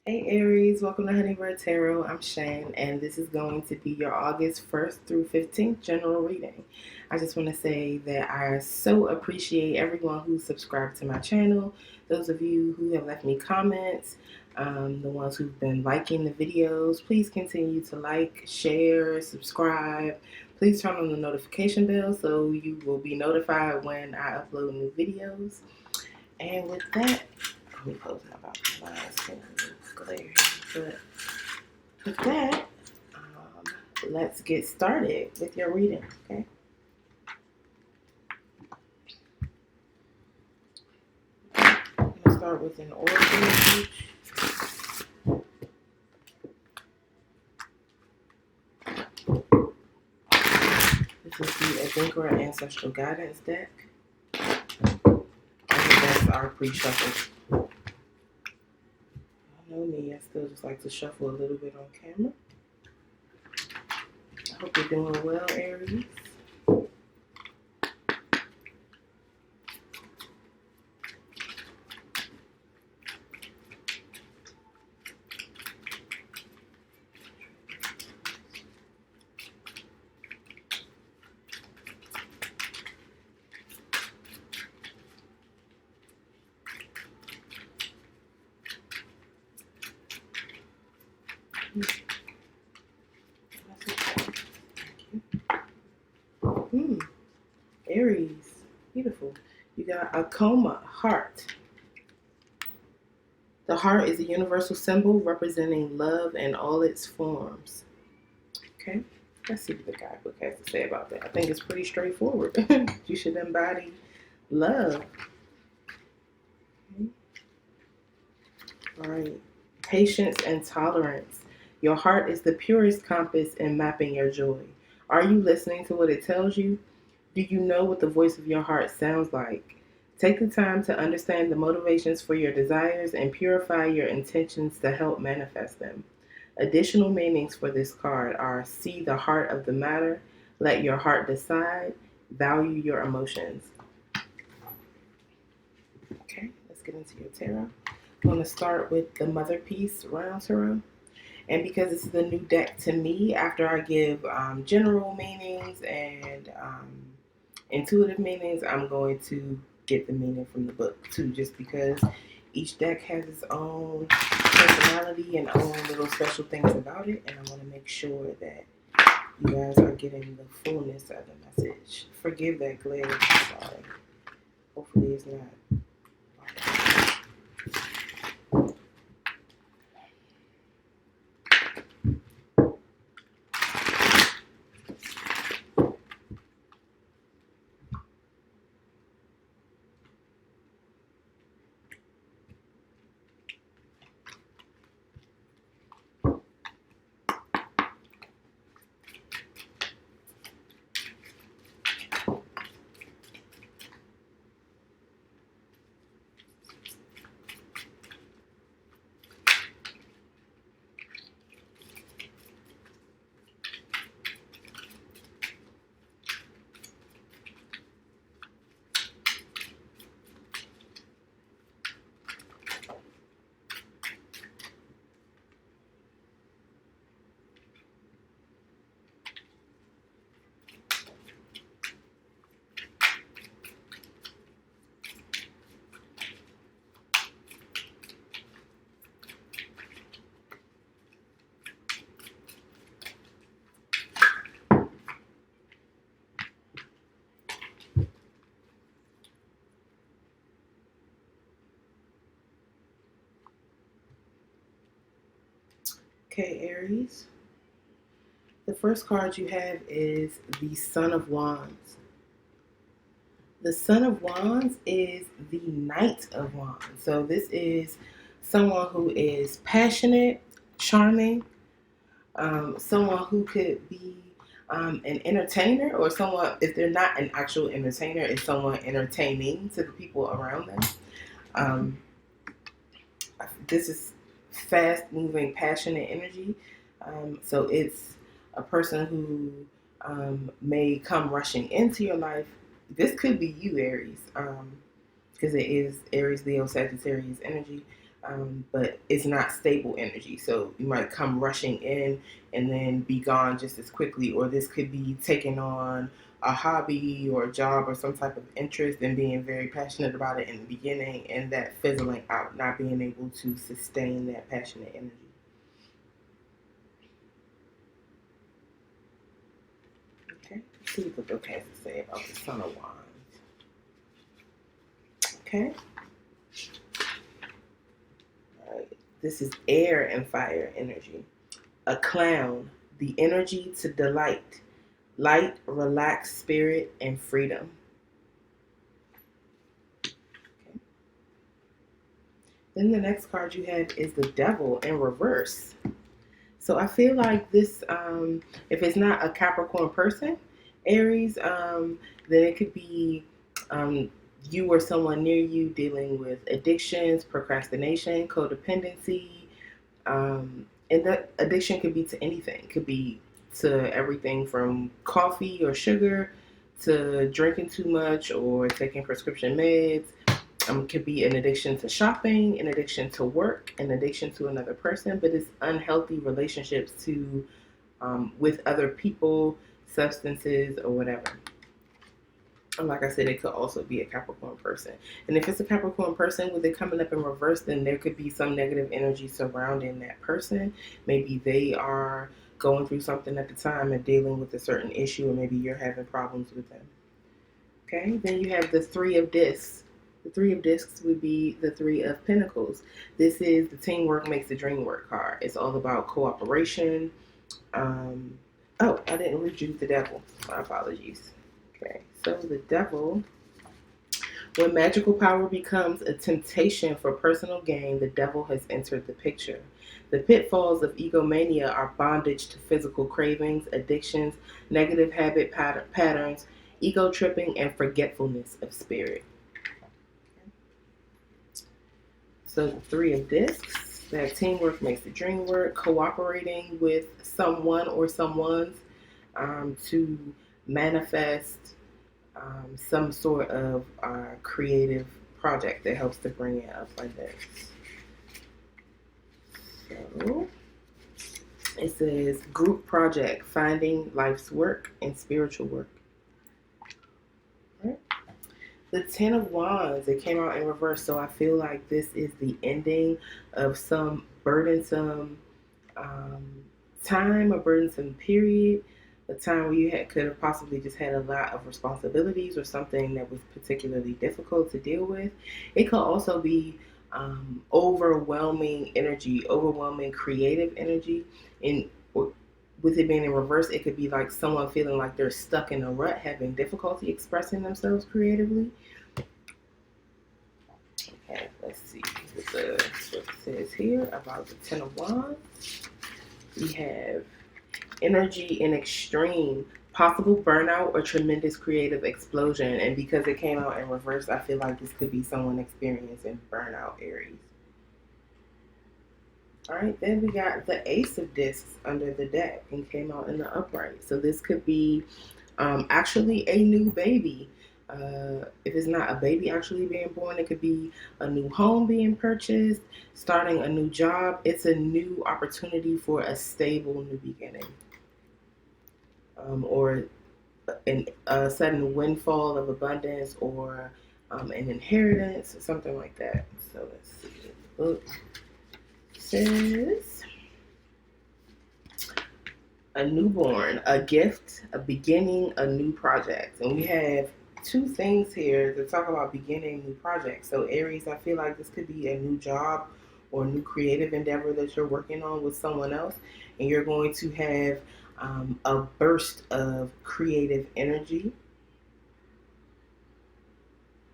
Hey Aries, welcome to Honeybird Tarot. I'm Shan, and this is going to be your August 1st through 15th general reading. I just want to say that I so appreciate everyone who subscribed to my channel, those of you who have left me comments, the ones who've been liking the videos. Please continue to like, share, subscribe. Please turn on the notification bell so you will be notified when I upload new videos. And with that, let me close my about lines. Glare here. But with that, let's get started with your reading, okay? I'm going to start with an oracle message. This is the Adinkra Ancestral Guidance deck. All the decks are pre-shuffled. You know me, I still just like to shuffle a little bit on camera. I hope you're doing well, Aries. Aries, beautiful. You got a coma, heart. The heart is a universal symbol representing love in all its forms. Okay, let's see what the guidebook has to say about that. I think it's pretty straightforward. You should embody love. Okay. All right, patience and tolerance. Your heart is the purest compass in mapping your joy. Are you listening to what it tells you? Do you know what the voice of your heart sounds like? Take the time to understand the motivations for your desires and purify your intentions to help manifest them. Additional meanings for this card are see the heart of the matter, let your heart decide, value your emotions. Okay, let's get into your tarot. I'm going to start with the Motherpeace round tarot. And because this is a new deck to me, after I give general meanings and intuitive meanings, I'm going to get the meaning from the book too, just because each deck has its own personality and own little special things about it, and I want to make sure that you guys are getting the fullness of the message. Forgive that glare, I'm sorry. Hopefully it's not. Okay, Aries. The first card you have is the Son of Wands. The Son of Wands is the Knight of Wands. So this is someone who is passionate, charming, someone who could be an entertainer, or someone, if they're not an actual entertainer, is someone entertaining to the people around them. Um, this is fast moving, passionate energy. So it's a person who may come rushing into your life. This could be you, Aries, because it is Aries, Leo, Sagittarius energy. but it's not stable energy. So you might come rushing in and then be gone just as quickly, or this could be taking on a hobby or a job or some type of interest and being very passionate about it in the beginning, and that fizzling out, not being able to sustain that passionate energy. Okay, let's see what the book has to say about the Son of Wands. Okay. All right. This is air and fire energy. A clown, the energy to delight, light, relaxed spirit, and freedom. Okay. Then the next card you have is the Devil in reverse. So I feel like this, if it's not a Capricorn person, Aries, then it could be you or someone near you dealing with addictions, procrastination, codependency. And that addiction could be to anything. It could be to everything from coffee or sugar to drinking too much or taking prescription meds. It could be an addiction to shopping, an addiction to work, an addiction to another person, but it's unhealthy relationships to with other people, substances, or whatever. And like I said, it could also be a Capricorn person. And if it's a Capricorn person with it coming up in reverse, then there could be some negative energy surrounding that person. Maybe they are going through something at the time and dealing with a certain issue, or maybe you're having problems with them. Okay, then you have the Three of Discs. The Three of Discs would be the Three of Pentacles. This is the teamwork makes the dream work card. It's all about cooperation. Oh, I didn't read you the Devil. My apologies. Okay, so the Devil, when magical power becomes a temptation for personal gain, the devil has entered the picture. The pitfalls of egomania are bondage to physical cravings, addictions, negative habit patterns, ego tripping, and forgetfulness of spirit. So the Three of Discs, that teamwork makes the dream work, cooperating with someone or someone's to manifest some sort of creative project that helps to bring in abundance. So it says group project, finding life's work and spiritual work. Right. The Ten of Wands, it came out in reverse, so I feel like this is the ending of some burdensome time, a burdensome period, a time where you could have possibly just had a lot of responsibilities or something that was particularly difficult to deal with. It could also be overwhelming energy, overwhelming creative energy. And with it being in reverse, it could be like someone feeling like they're stuck in a rut, having difficulty expressing themselves creatively. Okay, let's see what it says here about the Ten of Wands. We have energy in extreme, possible burnout or tremendous creative explosion. And because it came out in reverse, I feel like this could be someone experiencing burnout, Aries. All right, then we got the Ace of Discs under the deck and came out in the upright. So this could be actually a new baby. If it's not a baby actually being born, it could be a new home being purchased, starting a new job. It's a new opportunity for a stable new beginning. Or a sudden windfall of abundance, or an inheritance, or something like that. So let's see. The book says a newborn, a gift, a beginning, a new project. And we have two things here to talk about beginning new projects. So Aries, I feel like this could be a new job or a new creative endeavor that you're working on with someone else, and you're going to have a burst of creative energy.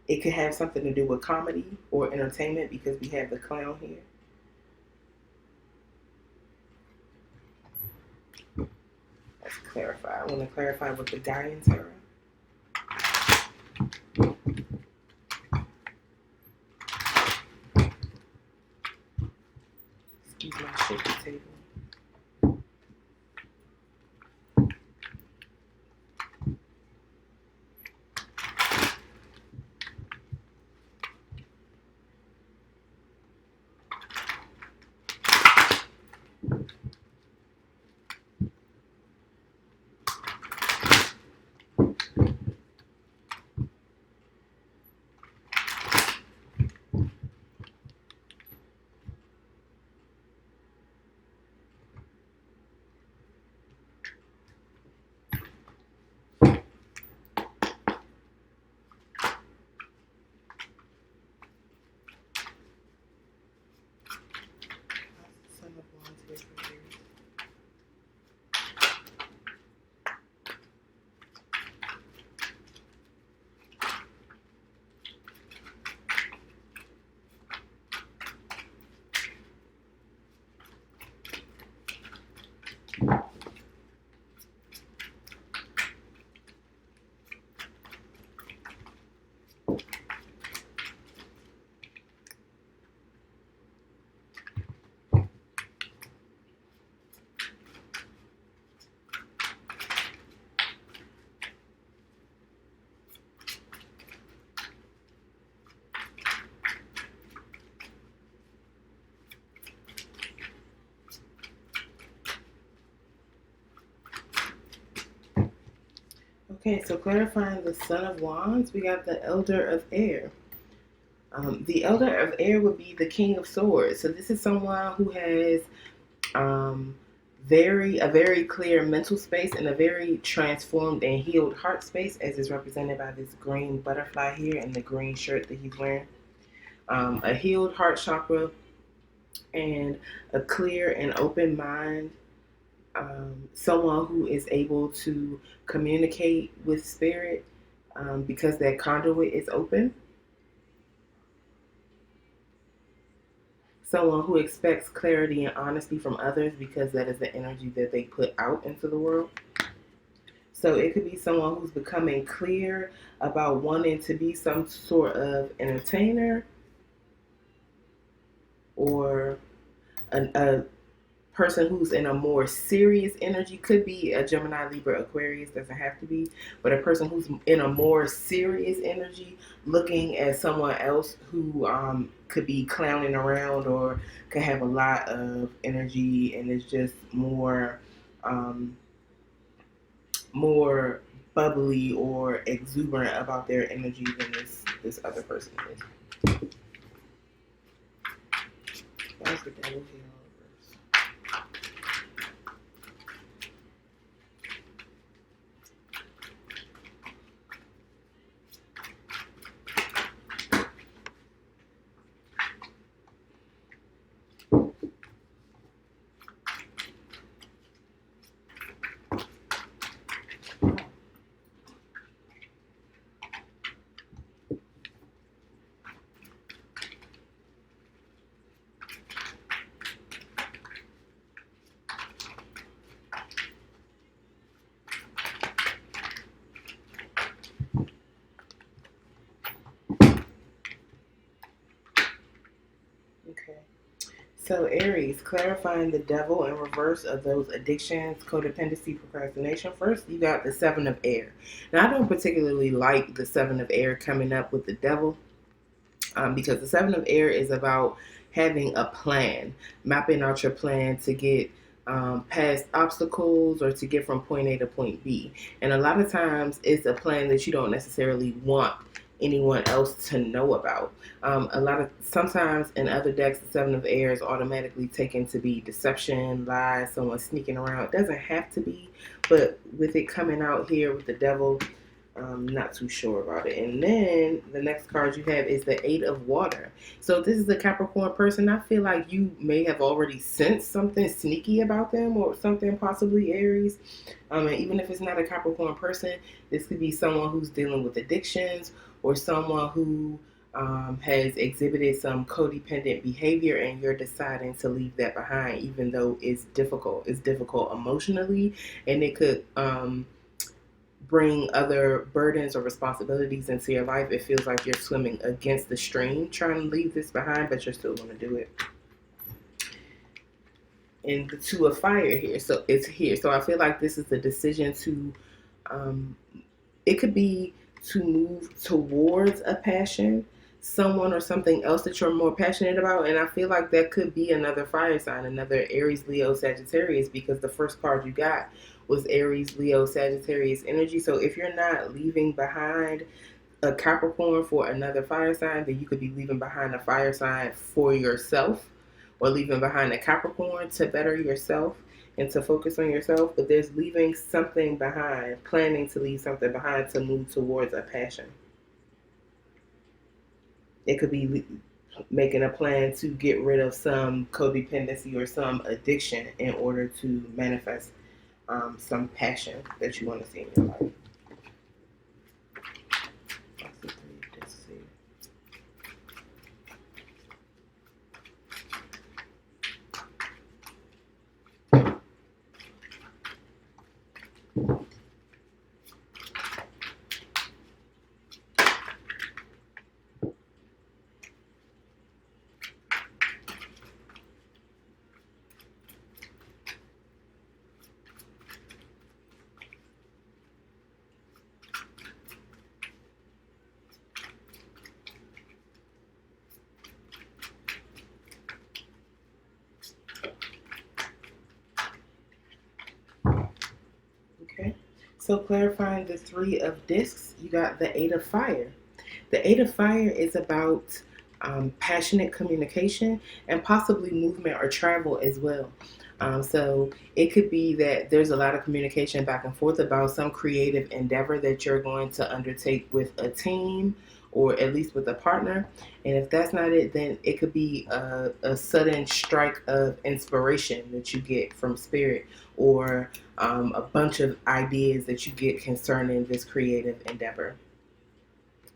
It could have something to do with comedy or entertainment because we have the clown here. Let's clarify. I want to clarify with the Gaian tarot. Excuse my shaky table. Okay, so clarifying the Son of Wands, we got the Elder of Air. The Elder of Air would be the King of Swords. So this is someone who has a very clear mental space and a very transformed and healed heart space, as is represented by this green butterfly here and the green shirt that he's wearing. A healed heart chakra and a clear and open mind. Someone who is able to communicate with spirit because that conduit is open. Someone who expects clarity and honesty from others because that is the energy that they put out into the world. So it could be someone who's becoming clear about wanting to be some sort of entertainer or a person who's in a more serious energy. Could be a Gemini, Libra, Aquarius, doesn't have to be, but a person who's in a more serious energy looking at someone else who could be clowning around or could have a lot of energy and is just more bubbly or exuberant about their energy than this other person is. That's the devil here. Okay. So Aries, clarifying the devil in reverse of those addictions, codependency, procrastination. First, you got the Seven of Air. Now, I don't particularly like the Seven of Air coming up with the devil because the Seven of Air is about having a plan, mapping out your plan to get past obstacles or to get from point A to point B. And a lot of times it's a plan that you don't necessarily want anyone else to know about. Sometimes in other decks, the Seven of Air is automatically taken to be deception, lies, someone sneaking around. It doesn't have to be, but with it coming out here with the devil, I'm not too sure about it. And then the next card you have is the Eight of Water. So if this is a Capricorn person, I feel like you may have already sensed something sneaky about them or something possibly Aries. And even if it's not a Capricorn person, this could be someone who's dealing with addictions or someone who has exhibited some codependent behavior and you're deciding to leave that behind even though it's difficult. It's difficult emotionally and it could bring other burdens or responsibilities into your life. It feels like you're swimming against the stream trying to leave this behind, but you're still going to do it. And the Two of Fire here, so it's here. So I feel like this is the decision to, it could be to move towards a passion, someone or something else that you're more passionate about. And I feel like that could be another fire sign, another Aries, Leo, Sagittarius, because the first card you got was Aries, Leo, Sagittarius energy. So if you're not leaving behind a Capricorn for another fire sign, then you could be leaving behind a fire sign for yourself or leaving behind a Capricorn to better yourself and to focus on yourself. But there's leaving something behind, planning to leave something behind to move towards a passion. It could be making a plan to get rid of some codependency or some addiction in order to manifest some passion that you want to see in your life. So clarifying the Three of Discs, you got the Eight of Fire. The Eight of Fire is about passionate communication and possibly movement or travel as well. So it could be that there's a lot of communication back and forth about some creative endeavor that you're going to undertake with a team or at least with a partner. And if that's not it, then it could be a sudden strike of inspiration that you get from spirit, or a bunch of ideas that you get concerning this creative endeavor,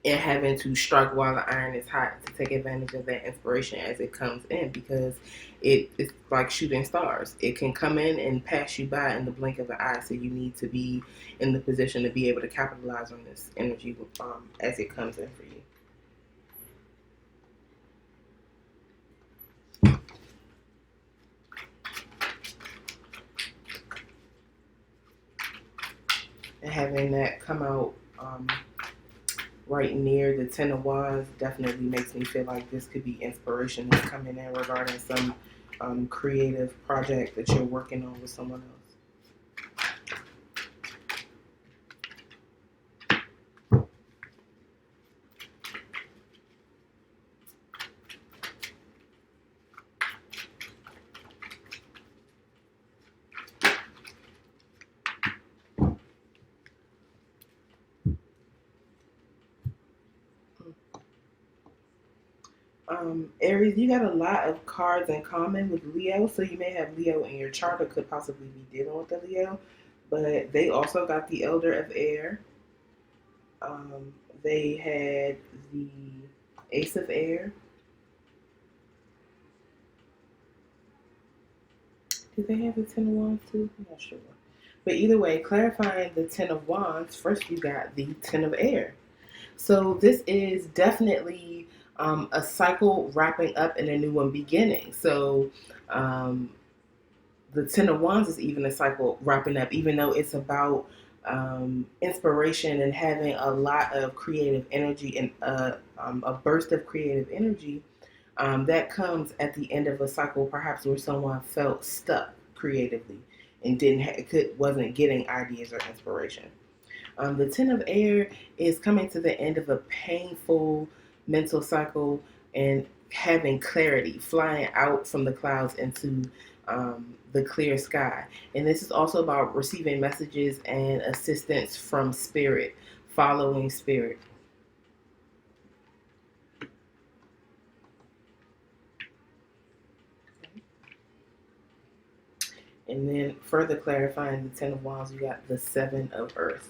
and having to strike while the iron is hot to take advantage of that inspiration as it comes in, because it's like shooting stars. It can come in and pass you by in the blink of an eye, so you need to be in the position to be able to capitalize on this energy as it comes in for you. And having that come out right near the Ten of Wands definitely makes me feel like this could be inspiration that's coming in regarding some creative project that you're working on with someone else. Aries, you got a lot of cards in common with Leo, so you may have Leo in your chart or could possibly be dealing with a Leo, but they also got the Elder of Air. They had the Ace of Air. Did they have the Ten of Wands too? I'm not sure. But either way, clarifying the Ten of Wands, first you got the Ten of Air. So this is definitely a cycle wrapping up and a new one beginning. So the Ten of Wands is even a cycle wrapping up, even though it's about inspiration and having a lot of creative energy and a burst of creative energy. That comes at the end of a cycle, perhaps where someone felt stuck creatively and wasn't getting ideas or inspiration. The Ten of Air is coming to the end of a painful mental cycle and having clarity, flying out from the clouds into the clear sky. And this is also about receiving messages and assistance from spirit, following spirit. And then further clarifying the Ten of Wands, you got the Seven of Earth.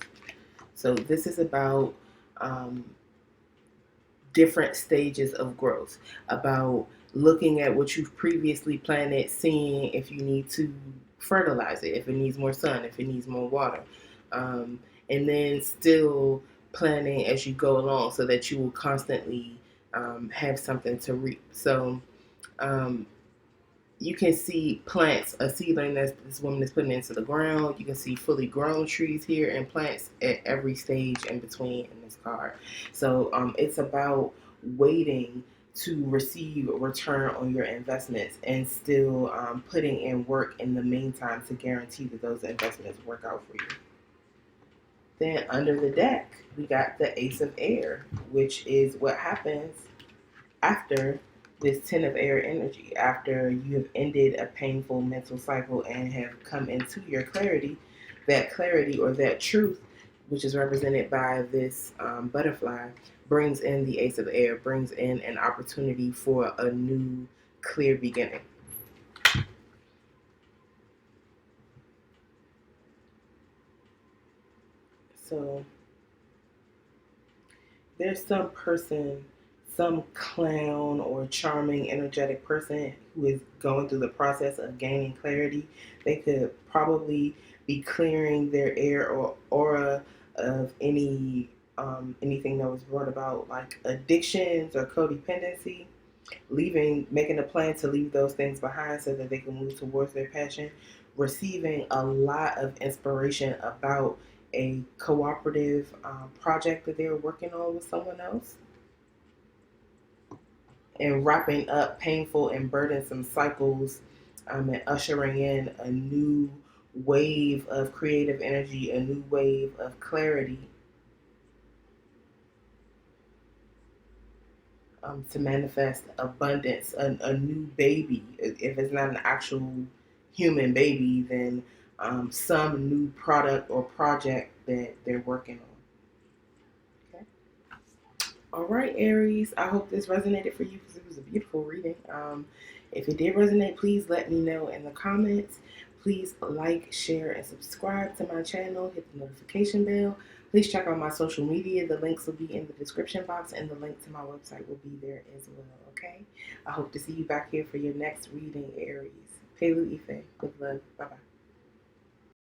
So this is about different stages of growth, about looking at what you've previously planted, seeing if you need to fertilize it, if it needs more sun, if it needs more water, and then still planning as you go along so that you will constantly have something to reap. So you can see plants, a seedling that this woman is putting into the ground. You can see fully grown trees here and plants at every stage in between in this card. So it's about waiting to receive a return on your investments and still putting in work in the meantime to guarantee that those investments work out for you. Then under the deck, we got the Ace of Air, which is what happens after this Ten of Air energy, after you have ended a painful mental cycle and have come into your clarity. That clarity or that truth, which is represented by this butterfly, brings in the Ace of Air, brings in an opportunity for a new, clear beginning. So there's some person, some clown or charming, energetic person who is going through the process of gaining clarity. They could probably be clearing their air or aura of anything that was brought about, like addictions or codependency. Making a plan to leave those things behind so that they can move towards their passion. Receiving a lot of inspiration about a cooperative project that they're working on with someone else, and wrapping up painful and burdensome cycles, and ushering in a new wave of creative energy, a new wave of clarity, to manifest abundance, a new baby. If it's not an actual human baby, then some new product or project that they're working on. Okay. All right, Aries. I hope this resonated for you because it was a beautiful reading. If it did resonate, please let me know in the comments. Please like, share, and subscribe to my channel. Hit the notification bell. Please check out my social media. The links will be in the description box, and the link to my website will be there as well, okay? I hope to see you back here for your next reading, Aries. Pelu Ife. Good love. Bye-bye.